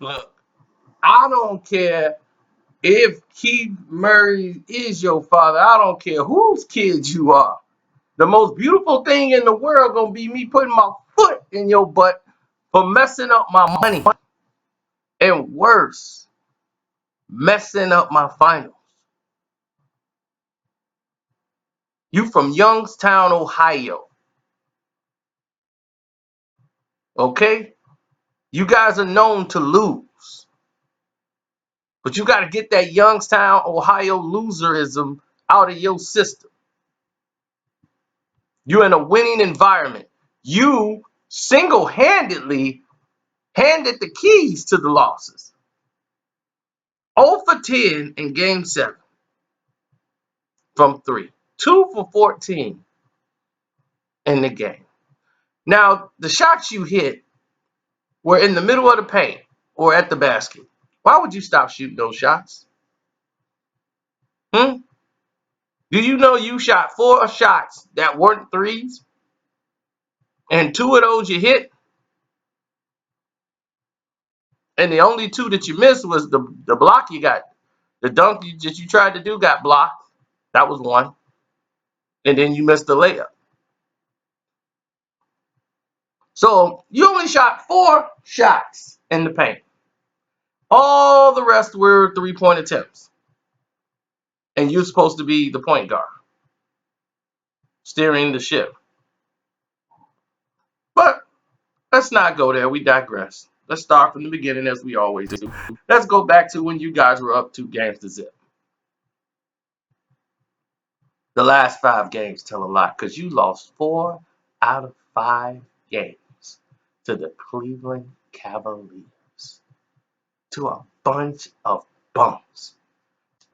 Look, I don't care if Keith Murray is your father. I don't care whose kid you are. The most beautiful thing in the world gonna be me putting my foot in your butt for messing up my money. And worse, messing up my finals. You from Youngstown, Ohio. Okay? You guys are known to lose. But you got to get that Youngstown, Ohio loserism out of your system. You're in a winning environment. You single-handedly handed the keys to the losses. 0 for 10 in game 7 from 3. 2 for 14 in the game. Now, the shots you hit were in the middle of the paint or at the basket. Why would you stop shooting those shots? Hmm? Do you know you shot 4 shots that weren't threes? And 2 of those you hit? And the only 2 that you missed was the block you got. The dunk that you tried to do got blocked. That was 1. And then you missed the layup. So you only shot 4 shots in the paint. All the rest were 3-point attempts. And you're supposed to be the point guard, steering the ship. But let's not go there. We digress. Let's start from the beginning as we always do. Let's go back to when you guys were up 2 games to zip. The last 5 games tell a lot because you lost 4 out of 5 games to the Cleveland Cavaliers, to a bunch of bums.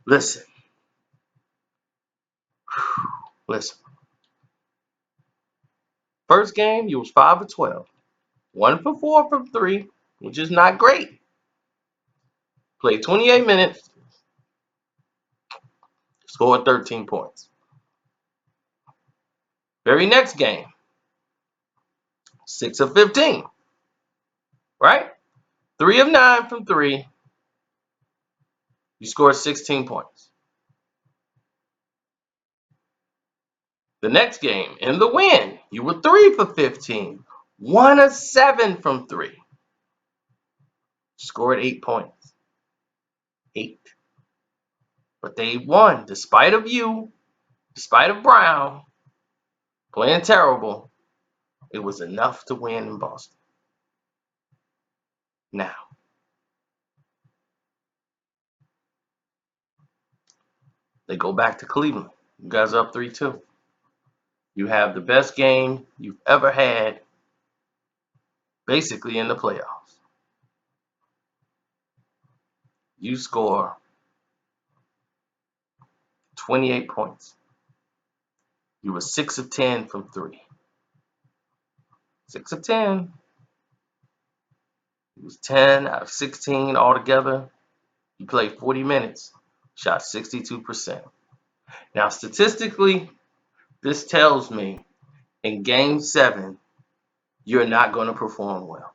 Listen. Listen. First game, you was 5 of 12. 1 for 4 from 3, which is not great. Played 28 minutes, scored 13 points. Very next game, 6 of 15, right? 3 of 9 from 3, you scored 16 points. The next game, in the win, you were 3 for 15, 1 of 7 from 3, scored 8 points. 8. But they won, despite of you, despite of Brown, playing terrible. It was enough to win in Boston. Now, they go back to Cleveland. You guys are up 3-2. You have the best game you've ever had, basically in the playoffs. You score 28 points. You were 6 of 10 from 3. 6 of 10. It was 10 out of 16 altogether. You played 40 minutes, shot 62%. Now, statistically, this tells me in game 7, you're not going to perform well.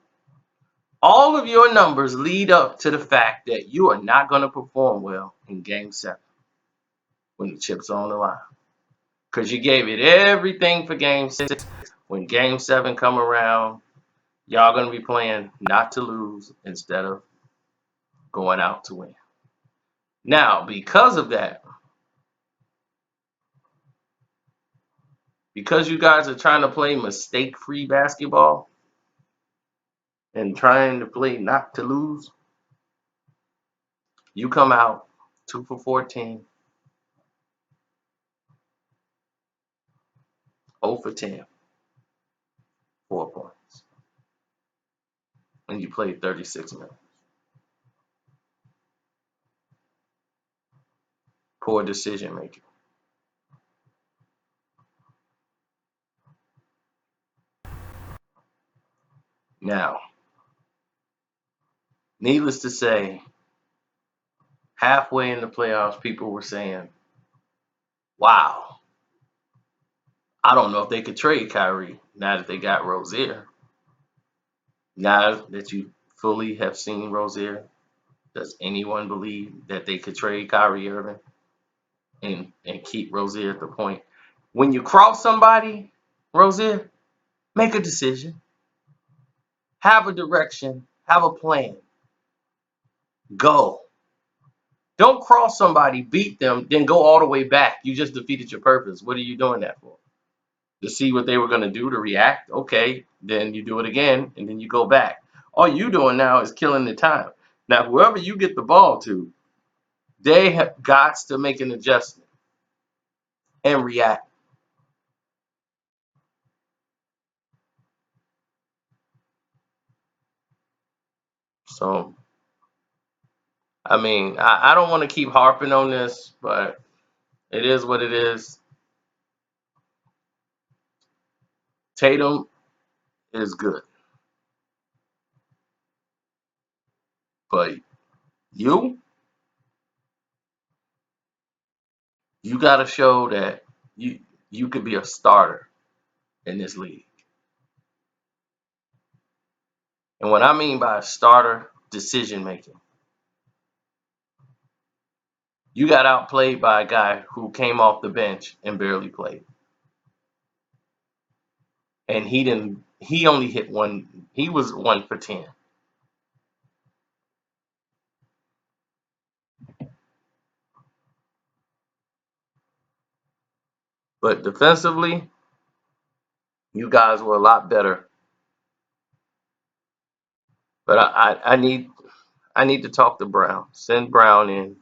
All of your numbers lead up to the fact that you are not going to perform well in game 7 when the chips are on the line. Because you gave it everything for game 6. When game 7 come around, y'all going to be playing not to lose instead of going out to win. Now, because of that, because you guys are trying to play mistake-free basketball and trying to play not to lose, you come out 2 for 14, 0 for 10, 4 points, and you played 36 minutes. Poor decision making. Now, needless to say, halfway in the playoffs, people were saying, wow, I don't know if they could trade Kyrie now that they got Rozier. Now that you fully have seen Rozier, does anyone believe that they could trade Kyrie Irving and keep Rozier at the point? When you cross somebody, Rozier, make a decision. Have a direction. Have a plan. Go. Don't cross somebody, beat them, then go all the way back. You just defeated your purpose. What are you doing that for? To see what they were going to do to react? Okay, then you do it again, and then you go back. All you doing now is killing the time. Now, whoever you get the ball to, they have got to make an adjustment and react. So, I mean, I don't want to keep harping on this, but it is what it is. Tatum is good, but you, you got to show that you you could be a starter in this league. And what I mean by starter, decision making. You got outplayed by a guy who came off the bench and barely played. And he only hit one, he was 1 for 10. But defensively, you guys were a lot better. But I need to talk to Brown. Send Brown in.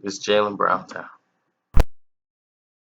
It's Jaylen Brown time.